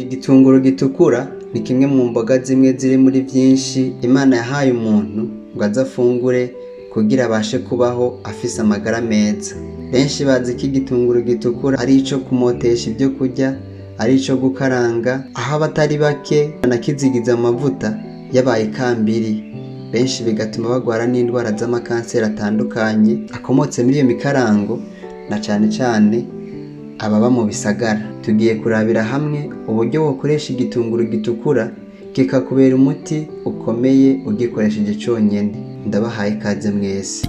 Igitunguru gitukura ni kimwe mu mboga zimwe ziri muri vyinshi Imana yahaye umuntu ngo aze afungure kugira abashe kubaho afise amagara meza. Benshi bazi ko igitunguru gitukura ari ico kumotesha ivyo kurya, ari ico gukaranga, aho abatari bake banakizigiza mu mavuta yabaye kambiri. Benshi bigatuma bagwara n'indwara z'amakanseri atandukanye akomotse muri iyo mikarango, na cane cane ababa mu bisagara. Tugiye kurabira hamwe uburyo wokoresha igitunguru gitukura kikakubera umuti ukomeye ugikoresheje conyene. Ndabahaye ikaze mwese.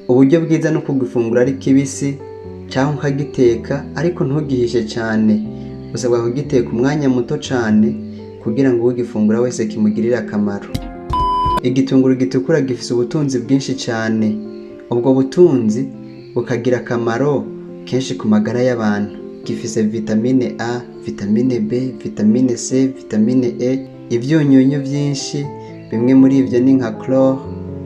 Uburyo bwiza no kugifungura ari kibisi canke ukagiteka, ariko ntugihishe cane. Usabwa kugiteka umwanya muto cane kugira ngo ugifungura wese kimugirire akamaro. Igitunguru gitukura gifise ubutunzi bwinshi cane. Ubwo butunzi bukagira akamaro kenshi ku magara y'abantu. Gifise vitamine A, vitamine B, vitamine C, vitamine E, ivyunyunyu vyinshi. Bimwe muri ivyo ni nka chlore,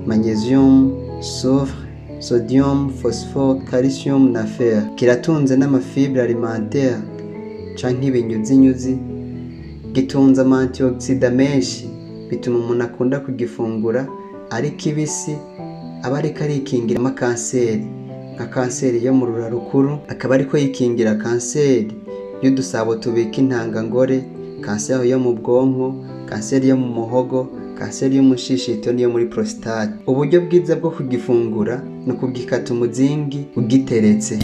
magnesium, soufre, sodium, phosphore, calcium na fer. Kiratunze n'amafibre alimentaire canke ibinyuzinyuzi. Gitunze ama-antioxidant menshi bituma umuntu akunda kugifungura ari kibisi aba ariko arikingira amakanseri, nka kanseri yo mu rura rukuru, akaba ariko yikingira kanseri y'udusabo tubika intangangore, kanseri yo mu bwonko, kanseri yo mu muhogo, kanseri y'umushishito niyo muri prostate. Uburyo bwiza bwo kugifungura ni ukugikata umuzingi ugiteretse.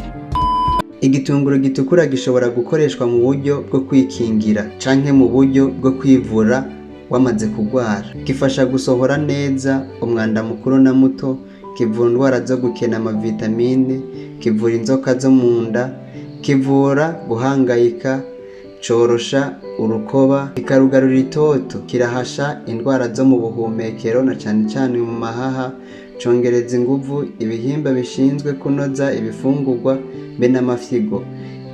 Igitunguru gitukura gishobora gukoreshwa mu buryo bwo kwikingira canke mu buryo bwo kwivura wamaze kugwara. Gifasha gusohora neza umwanda mukuru na muto, kivura indwara zo gukena amavitamine, kivura inzoka zo mu nda, kivura guhangayika, corosha urukoba, kikarugarura itoto, kirahasha indwara zo mu buhumekero na cane cane mu mahaha, congereza inguvu ibihimba bishinzwe kunoza ibifungurwa be n'amafyigo,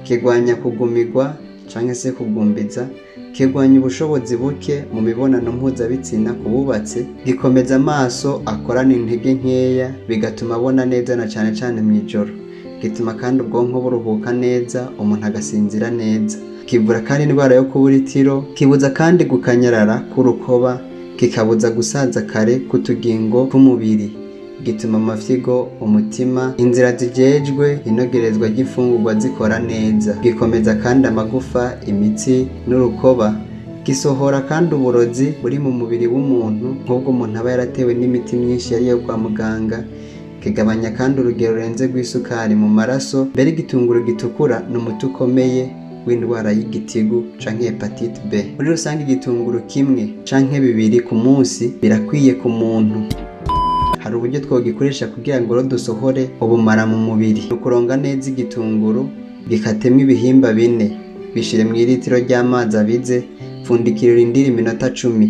kigwanya kugumirwa canke se kugumbiza, kigwanya ubushobozi buke mu mibonano mpuzabitsina ku bubatse, gikomeza amaso akorana intege nkeya bigatuma abona neza na cane cane mw'ijoro, gituma kandi ubwonko buruhuka neza, umuntu agasinzira neza, kivura kandi indwara yo kubura itiro, kibuza kandi gukanyarara k'urukoba, kikabuza gusaza kare k'utugingo tw'umubiri, gituma amafyigo, umutima, inzira zijejwe inogerezwa ry'imfungurwa zikora neza, gikomeza kandi amagufa, imitsi n'urukoba, gisohora kandi uburozi buri mu mubiri w'umuntu nk'ubwo umuntu aba yaratewe n'imiti myinshi yari yo kwa muganga, kigabanya kandi urugero rurenze rw'isukari mu maraso. Mbere igitunguru gitukura ni umuti ukomeye w'indwara y'igitigu canke hepatite B. Muri rusange igitunguru kimwe canke bibiri ku munsi birakwiye ku muntu. Hari uburyo twogikoresha kugira ngo dusohore ubumara mu mubiri. Ukuronga neza igitunguru, gikatemo ibihimba bine, bishire mw'ilitiro ry'amazi abize, pfundikira urindire iminota 10,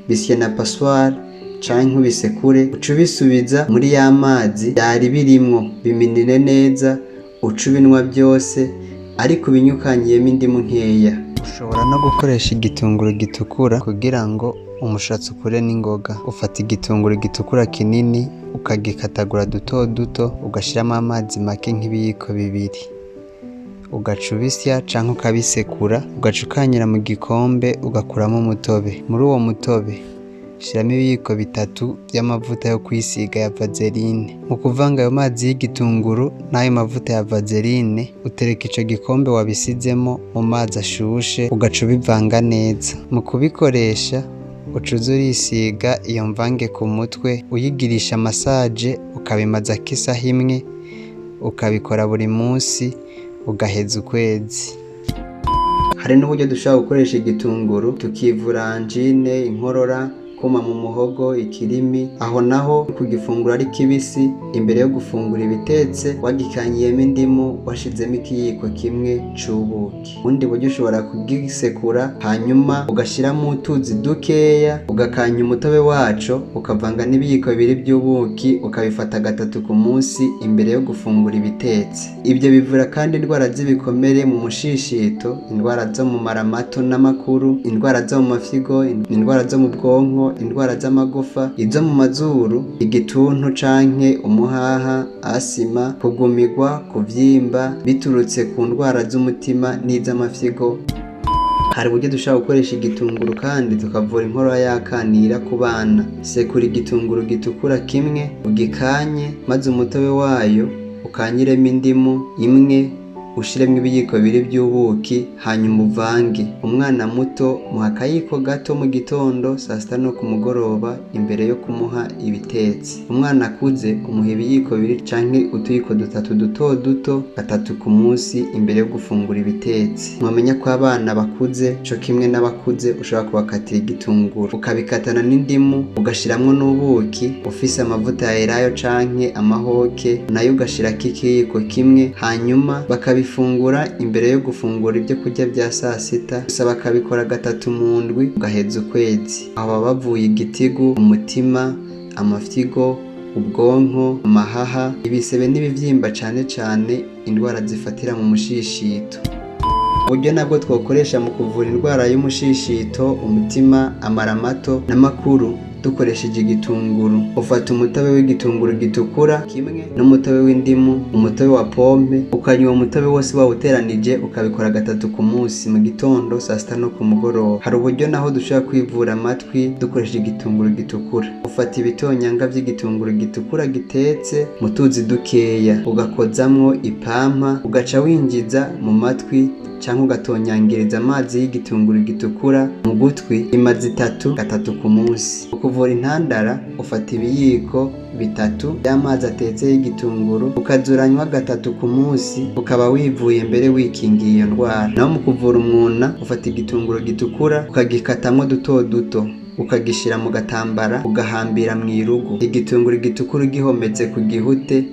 bisye na passoire canke ubisekure, uca ubisubiza muri ya mazi yari birimwo, biminine neza, uca ubinwa byose, ariko ubinyukanyiyemo indimu nkeya. Ushobora no gukoresha igitunguru gitukura kugira ngo umushatsi ukure n'ingoga. Ufata igitunguru gitukura kinini ukagikatagura duto duto, ugashiramo amazi make nk'ibiyiko 2, ugaca ubisya canke ukabisekura, ugaca ukanyira mu gikombe ugakuramo umutobe. Muri uwo mutobe shiramo ibiyiko 3 by'amavuta yo kwisiga ya vaseline. Mu kuvanga ayo mazi y'igitunguru n'ayo mavuta ya vaseline, utereka ico gikombe wabisizemo mu mazi ashushe, ugaca ubivanga neza. Mu kubikoresha ucuza urisiga iyo mvange ku mutwe, uyigirisha massage, ukabimaza isaha imwe, ukabikora buri munsi, ugaheza ukwezi. Hari n'uburyo dushobora gukoresha igitunguru tukivura angine, inkorora, kuma mu muhogo, ikirimi. Aho naho kugifungura ari kibisi, imbere yo gufungura ibitetse wagikanyiyemo indimu, washizemo ikiyiko kimwe c'ubuki. Ubundi buryo ushobora kugisekura hanyuma ugashiramo utuzi dukeya, ugakanya umutobe waco, ukavanga n'ibiyiko 2 by'ubuki, ukabifata 3 ku munsi imbere yo gufungura ibitetse. Ibyo bivura kandi indwara z'ibikomere mu mushishito, indwara zo mu mara mato n'amakuru, indwara zo mu mafyigo, indwara zo mu bwonko, indwara z'amagufa, izo mu mazuru, igituntu canke umuhaha, asima, kugumirwa, kuvyimba biturutse ku ndwara z'umutima n'iz'amafyigo. Hari uburyo dushobora gukoresha igitunguru kandi tukavura inkorora y'akanira ku bana. Sekura igitunguru gitukura kimwe ugikanye, maze umutobe wayo ukanyiremo indimu imwe, ushiremwo ibiyiko bibiri by'ubuki, hanyuma uvange. Umwana muto muha akayiko gato mu gitondo, saa sita no ku mugoroba imbere yo kumuha ibitetse. Umwana akuze umuha ibiyiko bibiri canke utuyiko dutatu duto duto gatatu ku munsi imbere yo gufungura ibitetse. Mwamenya ko abana bakuze co kimwe n'abakuze ushobora kubakatira igitunguru ukabikatana n'indimu ugashiramwo n'ubuki, ufise amavuta ya elayo canke amahoke nayo ugashirako ikiyiko kimwe, hanyuma bakabifungura imbere yo gufungura ibyo kurya bya saa sita. Gusa bakabikora gatatu mu ndwi ugaheza ukwezi. Aho baba bavuye igitigu, umutima, amafyigo, ubwonko, amahaha, ibisebe n'ibivyimba cane cane indwara zifatira mu mushishito. Uburyo nabwo twokoresha mu kuvura indwara y'umushishito, umutima, amara mato n'amakuru dukoresheje igitunguru. Ufata umutobe w'igitunguru gitukura kimwe n'umutobe w'indimu, umutobe wa pome, ukanywa umutobe wose wawuteranije ukabikora gatatu ku munsi, mu gitondo, saa sita no ku mugoroba. Hari uburyo naho dushobora kwivura amatwi dukoresheje igitunguru gitukura. Ufata ibitonyanga vy'igitunguru gitukura gitetse mu tuzi dukeya, ugakozamwo ipampa, ugaca winjiza mu matwi canke ugatonyangiriza amazi y'igitunguru gitukura mu gutwi imazi 3 gatatu ku munsi. Ukuvura intandara ufata ibiyiko bitatu by'amazi atetse y'igitunguru ukazuranywa gatatu ku munsi, ukaba wivuye mbere wikingiye iyo ndwara. Naho mu kuvura umwuna ufata igitunguru gitukura ukagikatamwo duto duto ukagishira mu gatambara ugahambira mu irugu. Igitunguru gitukura gihometse ku gihute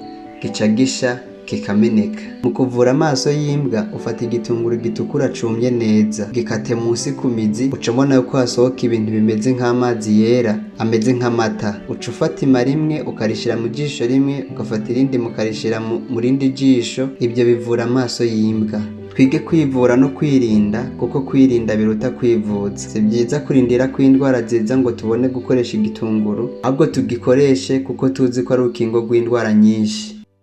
gica gisha kikameneka. Mu kuvura amaso y'imbwa ufata igitunguru gitukura cumye neza gikate munsi ku mizi, uca ubona yuko hasohoka ibintu bimeze nk'amazi yera ameze nk'amata. Uca ufata ima rimwe ukarishira mu jisho rimwe, ugafata irindi mukarishira mu rindi jisho. Ibyo bivura amaso y'imbwa. Twige kwivura no kwirinda, kuko kwirinda biruta kwivuza. Si byiza kurindira ko indwara ziza ngo tubone gukoresha igitunguru, ahubwo tugikoreshe kuko tuzi ko ari urukingo rw'indwara nyinshi.